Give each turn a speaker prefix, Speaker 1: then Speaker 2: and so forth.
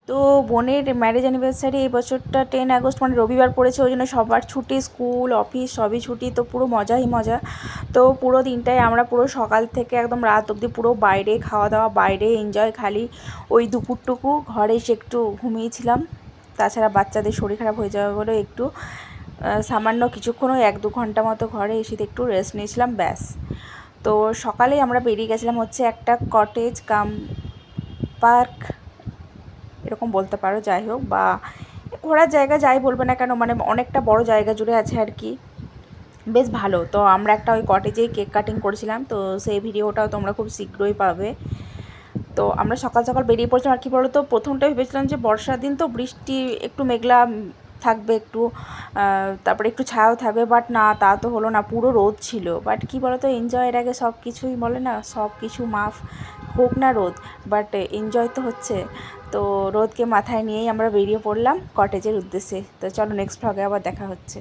Speaker 1: তো বোনের marriage anniversary এই বছরটা 10 আগস্ট মানে রবিবার পড়েছে, ওই জন্য সবার ছুটি, স্কুল অফিস সবই ছুটি, তো পুরো মজাই মজা। তো পুরো দিনটাই আমরা পুরো সকাল থেকে একদম রাত অবধি পুরো বাইরে খাওয়া দাওয়া, বাইরে এনজয়, খালি ওই দুপুরটুকু ঘরে এসে একটু ঘুমিয়েছিলাম। তাছাড়া বাচ্চাদের শরীর খারাপ হয়ে যাবে বলে একটু সামান্য কিছুক্ষণ ওই 1-2 ঘন্টা মতো ঘরে এসে একটু রেস্ট নিয়েছিলাম, ব্যাস। তো সকালেই আমরা বেরিয়ে গেছিলাম হচ্ছে একটা কটেজ কাম পার্ক এরকম বলতে পারো, যাই হোক, বা ঘোরার জায়গা যাই বলবে না কেন, মানে অনেকটা বড় জায়গা জুড়ে আছে আর কি, বেশ ভালো। তো আমরা একটা ওই কটেজেই কেক কাটিং করেছিলাম, তো সেই ভিডিওটাও তোমরা খুব শীঘ্রই পাবে। তো আমরা সকাল সকাল বেরিয়ে পড়ছিলাম। আর কি বলো তো, প্রথমটা ভেবেছিলাম যে বর্ষার দিন তো বৃষ্টি একটু মেঘলা থাকবে একটু, তারপরে একটু ছায়াও থাকবে, বাট না, তা তো হলো না, পুরো রোদ ছিল। বাট কি বলো তো, এনজয়ের আগে সব কিছুই বলে না, সব কিছু মাফ, হোক না রোদ, বাট এনজয় তো হচ্ছে। তো রোদকে মাথায় নিয়েই আমরা বেরিয়ে পড়লাম কটেজের উদ্দেশ্যে। তো চলো নেক্সট ভ্লগে আবার দেখা হচ্ছে।